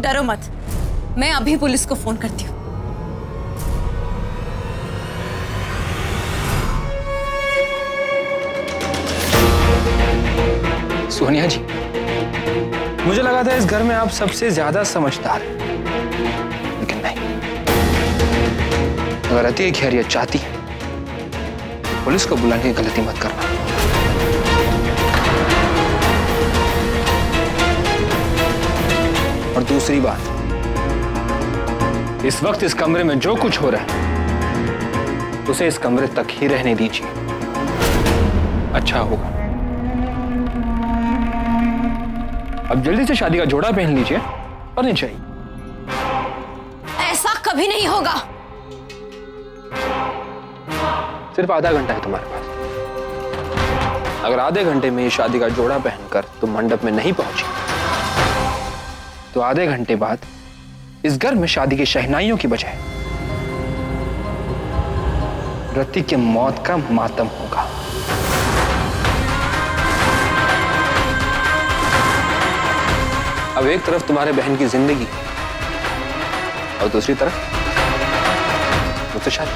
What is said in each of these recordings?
डरो मत, मैं अभी पुलिस को फोन करती हूँ। सोनिया जी, मुझे लगा था इस घर में आप सबसे ज्यादा समझदार हैं, लेकिन नहीं। अगर अति खैरियत चाहती है तो पुलिस को बुलाने की गलती मत करना। और दूसरी बात, इस वक्त इस कमरे में जो कुछ हो रहा है उसे इस कमरे तक ही रहने दीजिए, अच्छा होगा। अब जल्दी से शादी का जोड़ा पहन लीजिए और नहीं चाहिए। ऐसा कभी नहीं होगा। सिर्फ आधा घंटा है तुम्हारे पास। अगर आधे घंटे में ये शादी का जोड़ा पहनकर तुम मंडप में नहीं पहुंची तो आधे घंटे बाद इस घर में शादी की शहनाइयों की बजाय रति की मौत का मातम होगा। अब एक तरफ तुम्हारे बहन की जिंदगी और दूसरी तरफ मुझसे शादी।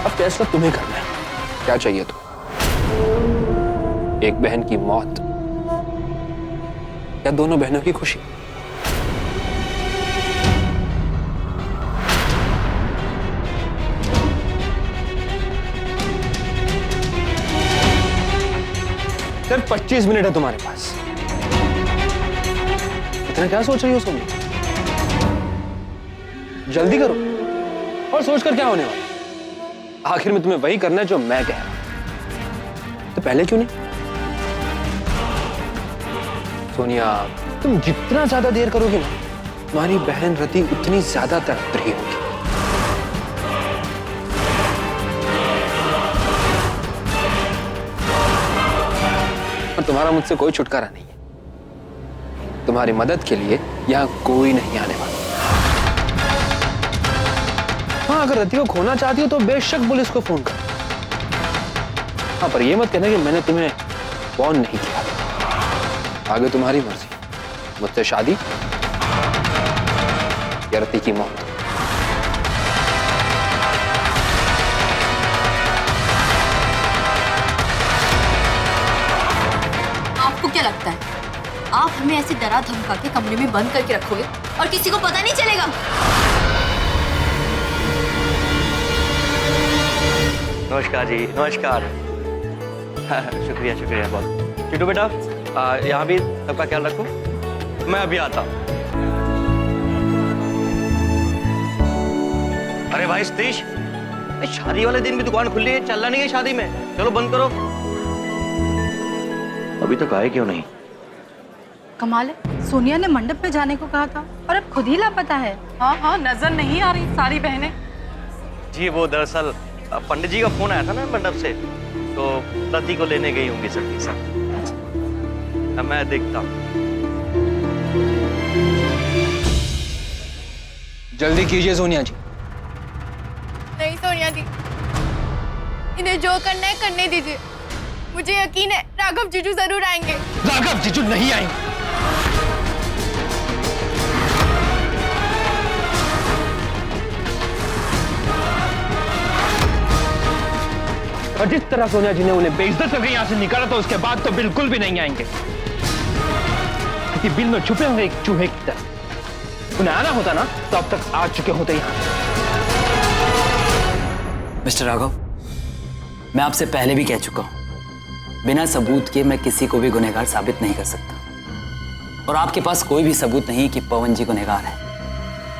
अब फैसला तुम्हें करना है, क्या चाहिए तुम्हें? एक बहन की मौत या दोनों बहनों की खुशी? सिर्फ 25 मिनट है तुम्हारे पास। इतना क्या सोच रही हो सोनी? जल्दी करो। और सोचकर क्या होने वाला? आखिर में तुम्हें वही करना है जो मैं कह रहा हूं, तो पहले क्यों नहीं? सोनिया, तुम जितना ज्यादा देर करोगी ना, तुम्हारी बहन रति उतनी ज्यादा तड़प रही होगी। और तुम्हारा मुझसे कोई छुटकारा नहीं है। तुम्हारी मदद के लिए यहां कोई नहीं आने वाला। हाँ, अगर रति को खोना चाहती हो तो बेशक पुलिस को फोन कर। हाँ, पर यह मत कहना कि मैंने तुम्हें फोन नहीं किया। आगे तुम्हारी मर्जी, मुझसे शादी या रति की मौत। आपको क्या लगता है आप हमें ऐसे डरा धमका के कमरे में बंद करके रखोगे और किसी को पता नहीं चलेगा? नमस्कार जी, नमस्कार। शुक्रिया शुक्रिया बहुत। चिट्टू बेटा, यहाँ भी सबका ख्याल रखो, मैं अभी आता हूँ। अरे भाई सतीश, शादी वाले दिन भी दुकान खुली है, चलना नहीं है शादी में? चलो बंद करो। अभी तक आए क्यों नहीं? कमाल है, सोनिया ने मंडप पे जाने को कहा था और अब खुद ही लापता है। हाँ, नजर नहीं आ रही सारी बहनें। जी वो दरअसल पंडित जी का फोन आया था ना मंडप से, तो रति को लेने गई होंगी सर सब। मैं देखता हूँ। जल्दी कीजिए सोनिया जी। नहीं सोनिया जी, इन्हें जो करना है करने दीजिए। मुझे यकीन है राघव जीजू जरूर आएंगे। राघव जीजू नहीं आएंगे। और जिस तरह सोनिया जी ने उन्हें बेइज्जत करके यहां से निकाला था, उसके बाद तो बिल्कुल भी नहीं आएंगे। किसी बिल में छुपे होंगे एक चूहे की तरह। उन्हें आना होता ना तो अब तक आ चुके होते यहां। मिस्टर राघव, मैं आपसे पहले भी कह चुका हूं, बिना सबूत के मैं किसी को भी गुनहगार साबित नहीं कर सकता। और आपके पास कोई भी सबूत नहीं कि पवन जी गुनहगार है।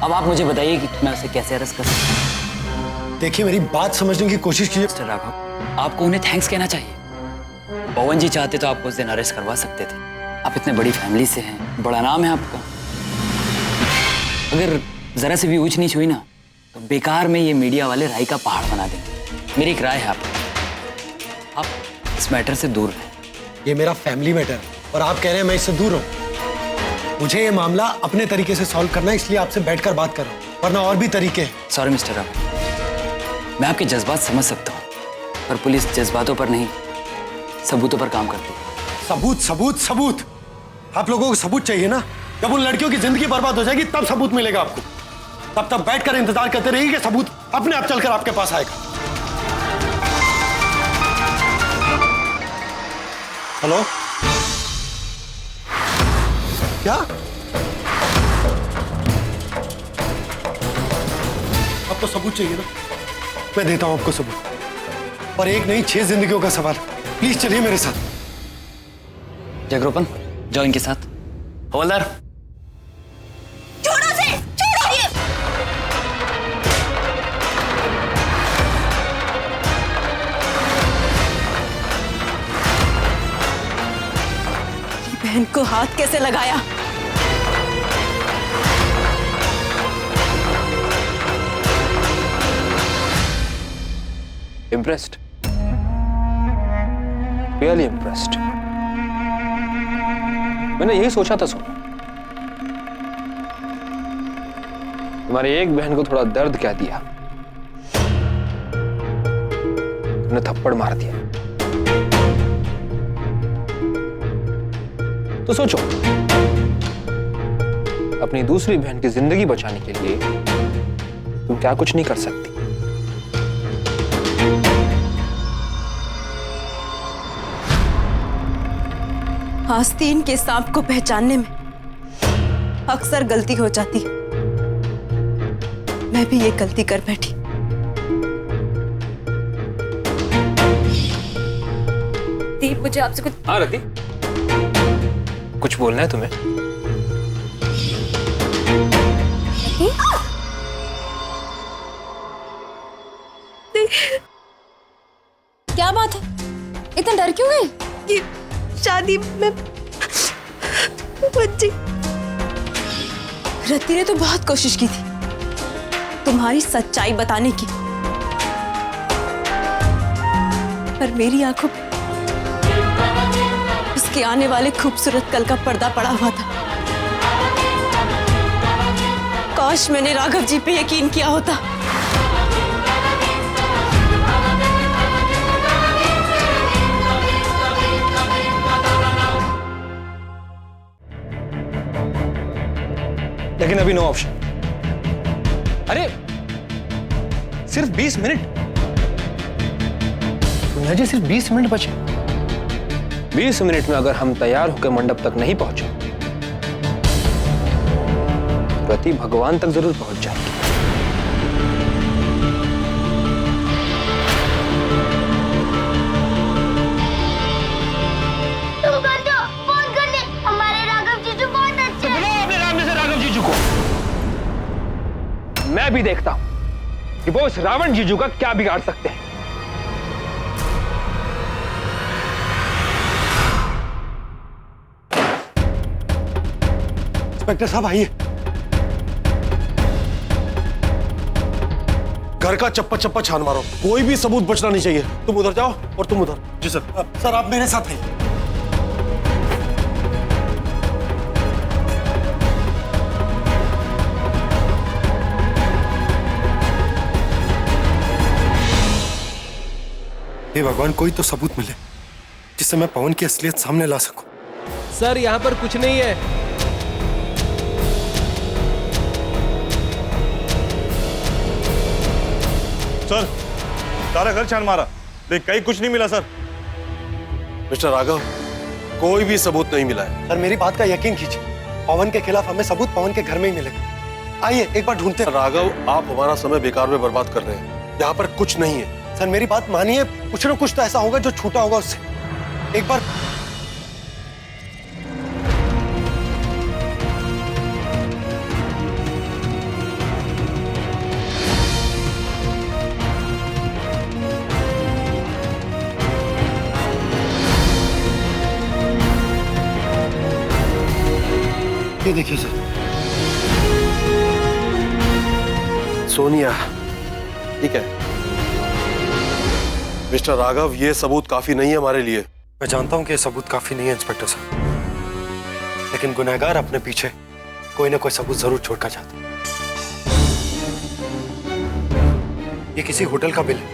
अब आप मुझे बताइए कि मैं उसे कैसे अरेस्ट कर सकता हूं? देखिए, मेरी बात समझने की कोशिश कीजिए। मिस्टर राघव, आपको उन्हें थैंक्स कहना चाहिए। पवन जी चाहते तो आपको उस दिन अरेस्ट करवा सकते थे। आप इतने बड़ी फैमिली से हैं, बड़ा नाम है आपका। अगर जरा से भी ऊंच नीच हुई ना तो बेकार में ये मीडिया वाले राई का पहाड़ बना देंगे। मेरी एक राय है आप इस मैटर से दूर रहें। ये मेरा फैमिली मैटर है और आप कह रहे हैं मैं इससे दूर रहूं। मुझे ये मामला अपने तरीके से सॉल्व करना है, इसलिए आपसे बैठकर बात कर रहा हूं, वरना और भी तरीके हैं। सॉरी मिस्टर राव, मैं आपके जज्बात समझ सकता हूँ, पर पुलिस जज्बातों पर नहीं सबूतों पर काम करती है। सबूत सबूत सबूत, आप लोगों को सबूत चाहिए ना? जब उन लड़कियों की जिंदगी बर्बाद हो जाएगी तब सबूत मिलेगा आपको। तब तक बैठकर इंतजार करते रहिए कि सबूत अपने आप चलकर आपके पास आएगा। हेलो, क्या आपको सबूत चाहिए ना? मैं देता हूं आपको सबूत, और एक नहीं 6 जिंदगियों का सवाल। प्लीज चलिए मेरे साथ। जगरूपन, जाओ इनके साथ। हवलदार, छोड़ो से, छोड़ो ये। बहन को हाथ कैसे लगाया? Impressed? Really impressed? मैंने यही सोचा था सोनू, तुम्हारी एक बहन को थोड़ा दर्द क्या दिया, तुमने थप्पड़ मार दिया। तो सोचो, अपनी दूसरी बहन की जिंदगी बचाने के लिए तुम क्या कुछ नहीं कर सकती। आस्तीन के सांप को पहचानने में अक्सर गलती हो जाती है। मैं भी ये गलती कर बैठी। दीप, मुझे आपसे कुछ। हाँ रति, कुछ बोलना है तुम्हें? क्या बात है, इतना डर क्यों गई? ये शादी में बच्ची। रति ने तो बहुत कोशिश की थी तुम्हारी सच्चाई बताने की, पर मेरी आंखों पे उसके आने वाले खूबसूरत कल का पर्दा पड़ा हुआ था। काश मैंने राघव जी पे यकीन किया होता। लेकिन अभी नो ऑप्शन। अरे सिर्फ 20 मिनट, सोनिया जी, सिर्फ 20 मिनट बचे। 20 मिनट में अगर हम तैयार होकर मंडप तक नहीं पहुंचे, रति भगवान तक जरूर पहुंच जाएगी। फोन कर दे, हमारे राघव जीजू बहुत अच्छे हैं। बुलाओ अपने राम जैसे राघव जीजू को। मैं भी देखता हूं कि वो इस रावण जीजू का क्या बिगाड़ सकते हैं। इंस्पेक्टर साहब आइए। घर का चप्पा चप्पा छान मारो, कोई भी सबूत बचना नहीं चाहिए। तुम उधर जाओ और तुम उधर। जी सर। सर आप मेरे साथ आइए। हे भगवान, कोई तो सबूत मिले जिससे मैं पवन की असलियत सामने ला सकूं। सर यहाँ पर कुछ नहीं है। सर, सारा घर छान मारा, लेकिन कहीं कुछ नहीं मिला सर। मिस्टर राघव, कोई भी सबूत नहीं मिला है। सर मेरी बात का यकीन कीजिए, पवन के खिलाफ हमें सबूत पवन के घर में ही मिलेगा। आइए एक बार ढूंढते हैं। राघव, आप हमारा समय बेकार में बर्बाद कर रहे हैं। यहाँ पर कुछ नहीं है। सर मेरी बात मानिए, कुछ ना कुछ तो ऐसा होगा जो छूटा होगा उससे। एक बार ये देखिए सर, सोनिया। ठीक है मिस्टर राघव, ये सबूत काफी नहीं है हमारे लिए। मैं जानता हूं कि ये सबूत काफी नहीं है इंस्पेक्टर साहब, लेकिन गुनहगार अपने पीछे कोई ना कोई सबूत जरूर छोड़कर जाता है। ये किसी होटल का बिल है,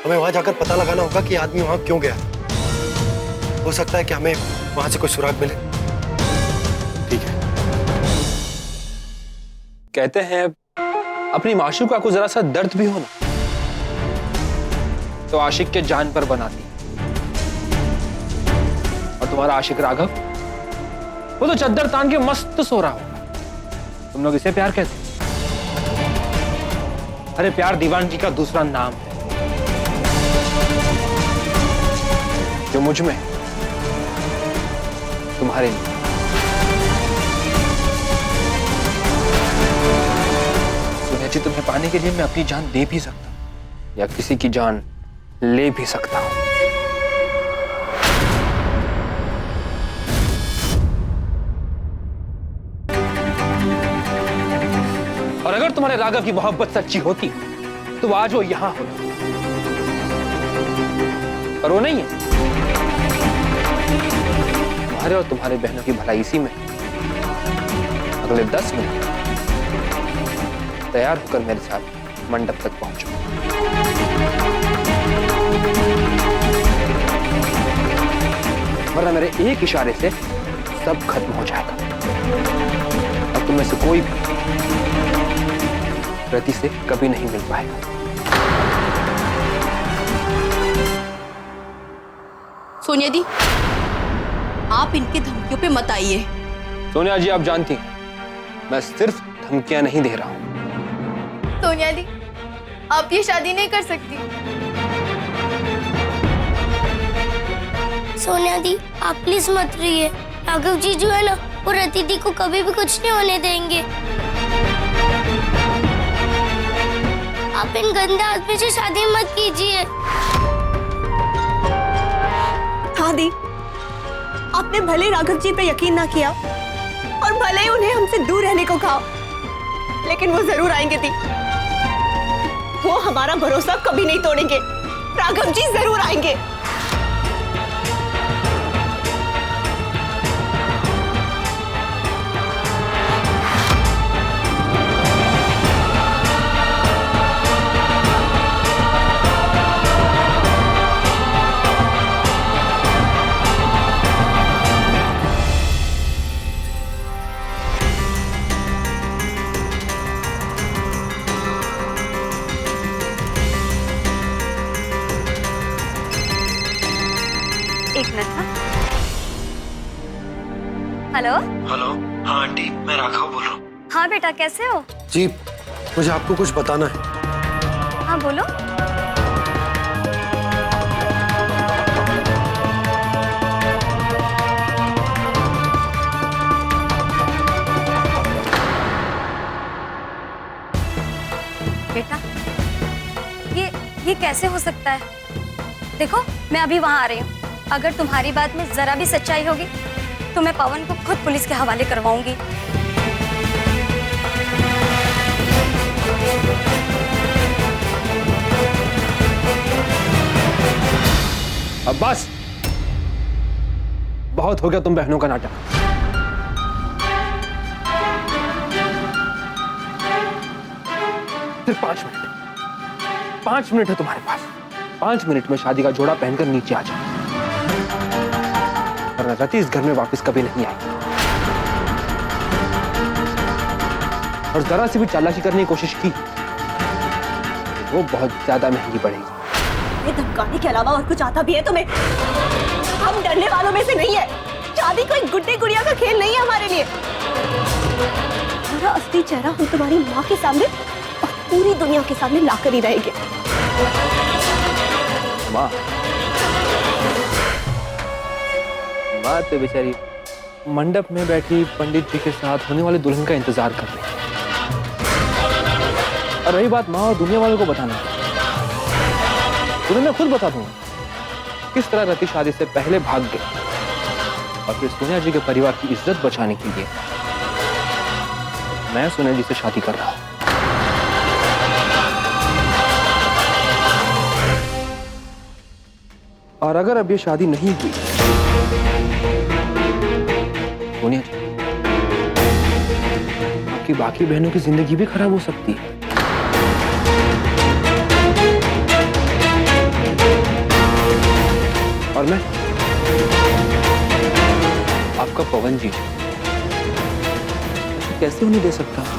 हमें वहां जाकर पता लगाना होगा कि आदमी वहां क्यों गया। हो सकता है कि हमें वहां से कोई सुराग मिले। ठीक है। कहते हैं अपनी माशूका को जरा सा दर्द भी हो ना तो आशिक के जान पर बनाती। और तुम्हारा आशिक राघव, वो तो चद्दर तान के मस्त सो रहा होगा। तुम लोग इसे प्यार कहते हो? अरे प्यार दीवानगी का दूसरा नाम है, जो मुझ में तुम्हारे लिए। सोनिया जी, तुम्हें पाने के लिए मैं अपनी जान दे भी सकता हूं या किसी की जान ले भी सकता हूं। और अगर तुम्हारे राघव की मोहब्बत सच्ची होती तो आज वो यहां होता, पर वो नहीं है। तुम्हारे और तुम्हारे बहनों की भलाई इसी में। अगले 10 मिनट तैयार होकर मेरे साथ मंडप तक पहुंचो। वरना मेरे एक इशारे से सब खत्म हो जाएगा और तुम में से कोई भी रति से कभी नहीं मिल पाएगा। सोनिया दी, आप इनकी धमकियों पे मत आइए। सोनिया जी, आप जानती हैं मैं सिर्फ धमकियां नहीं दे रहा हूं। सोनिया दी, आप ये शादी नहीं कर सकती। सोनिया दी, आप प्लीज मत रहिए। राघव जी जो है ना, वो रति दी को कभी भी कुछ नहीं होने देंगे। आप इन गंदे आदमी से शादी मत कीजिए। हाँ दी, आपने भले राघव जी पे यकीन ना किया और भले ही उन्हें हमसे दूर रहने को कहा, लेकिन वो जरूर आएंगे दी। वो हमारा भरोसा कभी नहीं तोड़ेंगे। राघव जी जरूर आएंगे। एक मिनट। Hello hello. हाँ आंटी, मैं राघव बोल रहा हूँ। हाँ बेटा, कैसे हो? जी, मुझे आपको कुछ बताना है। हाँ बोलो। बेटा, ये कैसे हो सकता है? देखो, मैं अभी वहां आ रही हूँ। अगर तुम्हारी बात में जरा भी सच्चाई होगी तो मैं पवन को खुद पुलिस के हवाले करवाऊंगी। अब बस, बहुत हो गया तुम बहनों का नाटक। सिर्फ 5 मिनट, 5 मिनट है तुम्हारे पास। 5 मिनट में शादी का जोड़ा पहनकर नीचे आ जाओ, वरना रति इस घर में वापस कभी नहीं आएगी। और जरा सी भी चालाकी करने की कोशिश की वो बहुत ज्यादा महंगी पड़ेगी। ये धमकाने के अलावा और कुछ आता भी है तुम्हें? हम डरने वालों में से नहीं है। शादी कोई गुड्डे गुड़िया का खेल नहीं है हमारे लिए। पूरा असली चेहरा हम तुम्हारी माँ के सामने और पूरी दुनिया के सामने लाकर ही रहेंगे। माँ तो बेचारी मंडप में बैठी पंडित जी के साथ होने वाले दुल्हन का इंतजार कर रही है। और रही बात माँ और दुनिया वालों को बताना, तुम्हें मैं खुद बता दूंगा किस तरह रति शादी से पहले भाग गई और फिर सोनिया जी के परिवार की इज्जत बचाने के लिए मैं सोनिया जी से शादी कर रहा हूं। और अगर अब ये शादी नहीं हुई, सोनिया जी, आपकी बाकी बहनों की जिंदगी भी खराब हो सकती है। और मैं आपका पवन जीजू कैसे उन्हें दे सकता हूं?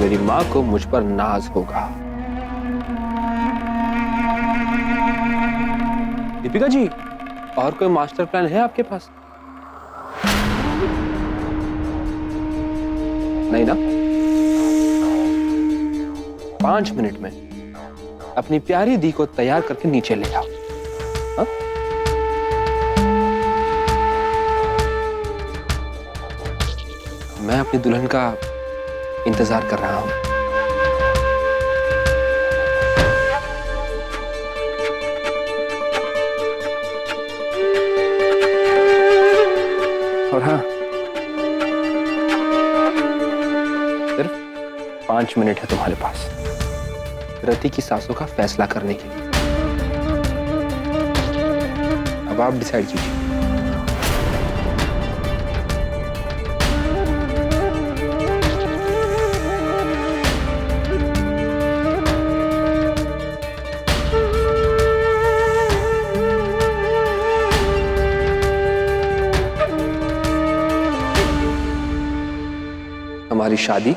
मेरी माँ को मुझ पर नाज होगा। दीपिका जी, और कोई मास्टर प्लान है आपके पास? नहीं ना? 5 मिनट में अपनी प्यारी दी को तैयार करके नीचे ले आओ। हाँ? मैं अपनी दुल्हन का इंतजार कर रहा हूं। और हाँ, सिर्फ 5 मिनट है तुम्हारे पास रति की सासों का फैसला करने के लिए। अब आप डिसाइड कीजिए। हमारी शादी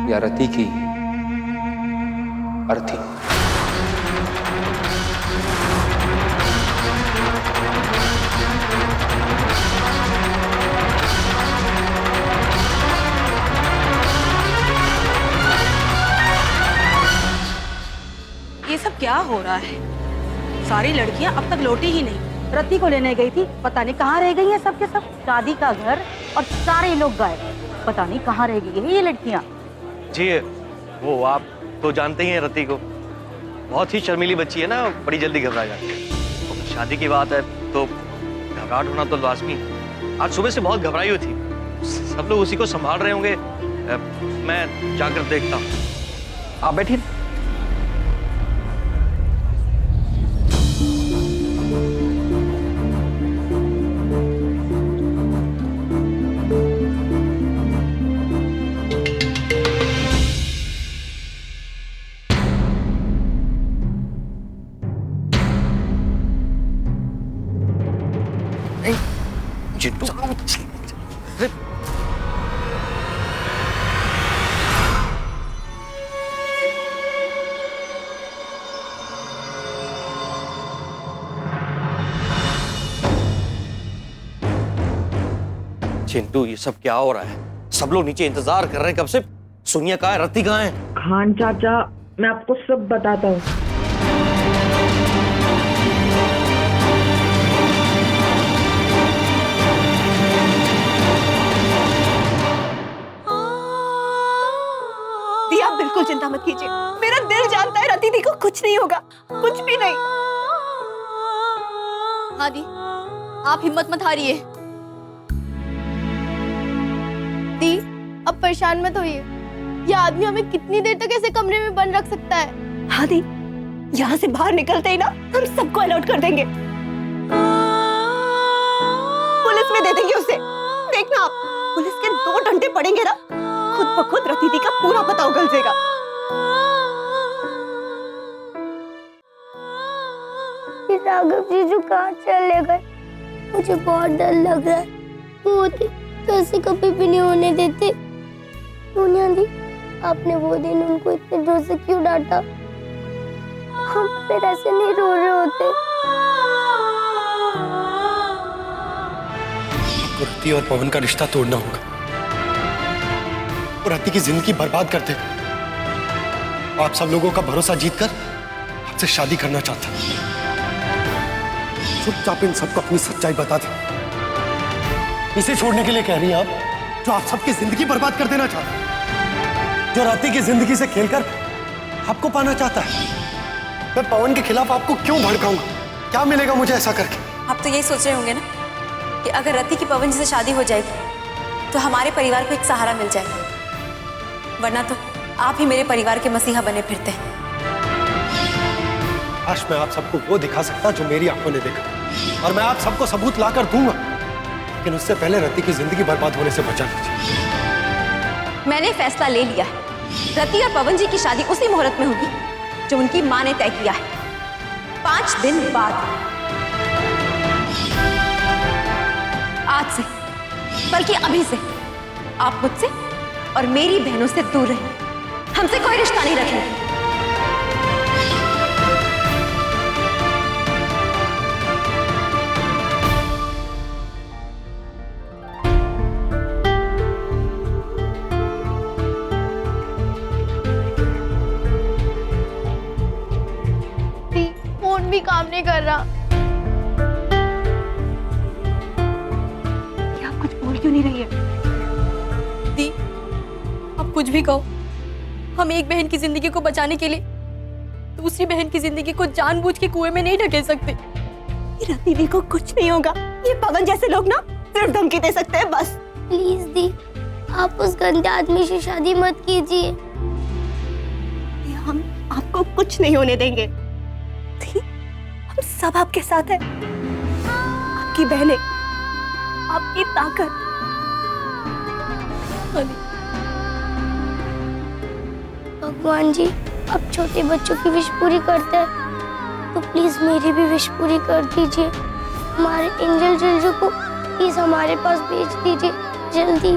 या रति की अर्थी? ये सब क्या हो रहा है? सारी लड़कियां अब तक लौटी ही नहीं। रति को लेने गई थी, पता नहीं कहाँ रह गई हैं सब के सब। शादी का घर और सारे लोग गायब, पता नहीं कहाँ रह गई है ये लड़कियां। जी वो आप तो जानते ही हैं रति को, बहुत ही शर्मीली बच्ची है ना, बड़ी जल्दी घबरा जाती है। शादी की बात है तो घबराहट होना तो लाजमी। आज सुबह से बहुत घबराई हुई थी, सब लोग उसी को संभाल रहे होंगे। मैं जाकर देखता हूँ। आप बैठिए। चिंटू चिंटू, ये सब क्या हो रहा है? सब लोग नीचे इंतजार कर रहे हैं कब से। सोनिया कहाँ है, रति कहाँ है? खान चाचा, मैं आपको सब बताता हूँ। दी, आप बिल्कुल चिंता मत कीजिए। मेरा दिल जानता है रति दी को कुछ नहीं होगा, कुछ भी नहीं। हाँ दी, आप हिम्मत मत हारिए। दी, अब परेशान मत होइए। ये आदमी हमें कितनी देर तक ऐसे कमरे में बंद रख सकता है? हाँ दी, यहाँ से बाहर निकलते ही ना हम सबको अलर्ट कर देंगे, पुलिस में दे देंगे उसे। देखना आप, पुलिस के 2 डंडे पड़ेंगे ना, खुद ब खुद रति दी का पूरा पता उगल जाएगा। राघव जीजू कहाँ चले गए? मुझे बहुत डर लग रहा है। वो होते तो ऐसे कभी भी नहीं होने देते। सोनिया दी, आपने वो दिन उनको इतने जोर से क्यों डांटा? हम फिर ऐसे नहीं रो रहे होते। रति और पवन का रिश्ता तोड़ना होगा। और रति की जिंदगी बर्बाद कर देगा। आप सब लोगों का भरोसा जीतकर आपसे शादी करना चाहता है। चुपचाप इन सबको अपनी सच्चाई बता दे। इसे छोड़ने के लिए कह रही हैं आप, जो आप सबकी जिंदगी बर्बाद कर देना चाहता है, जो रति की जिंदगी से खेलकर आपको पाना चाहता है। मैं पवन के खिलाफ आपको क्यों भड़काऊंगा? क्या मिलेगा मुझे ऐसा करके? आप तो यही सोच रहे होंगे ना कि अगर रति की पवन जी से शादी हो जाएगी तो हमारे परिवार को एक सहारा मिल जाएगा, वरना तो आप ही मेरे परिवार के मसीहा बने फिरते हैं। आज मैं आप सबको वो दिखा सकता जो मेरी आंखों ने देखा, और मैं आप सबको सबूत लाकर दूंगा, लेकिन उससे पहले रति की जिंदगी बर्बाद होने से बचा लीजिए। मैंने फैसला ले लिया है रति और पवन जी की शादी उसी मुहूर्त में होगी जो उनकी माँ ने तय किया है, 5 दिन बाद। आज से, बल्कि अभी से आप मुझसे और मेरी बहनों से दूर रहिए। हमसे कोई रिश्ता नहीं रखेंगे। फोन भी काम नहीं कर रहा। आप कुछ बोल क्यों नहीं रही है? दी, आप कुछ भी कहो, हम एक बहन की जिंदगी को बचाने के लिए दूसरी बहन की जिंदगी को जानबूझ के कुएं में नहीं ढकेल सकते। रति दी को कुछ नहीं होगा। ये पवन जैसे लोग ना सिर्फ धमकी दे सकते हैं बस। प्लीज दी, आप उस गंदे आदमी से शादी मत कीजिए। हम आपको कुछ नहीं होने देंगे। दी, हम सब आपके साथ हैं। आपकी बहनें, आपकी ताकत। भगवान जी, अब छोटे बच्चों की विश पूरी करते हैं तो प्लीज मेरी भी विश पूरी कर दीजिए। हमारे एंजल जिल्जू को प्लीज हमारे पास भेज दीजिए जल्दी।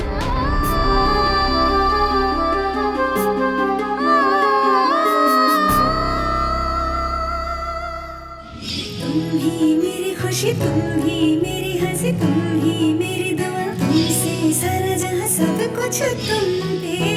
तुम ही मेरी खुशी, तुम ही मेरी हंसी, तुम ही मेरी दुआ, तुमसे सारा जहां सब कुछ तुम पे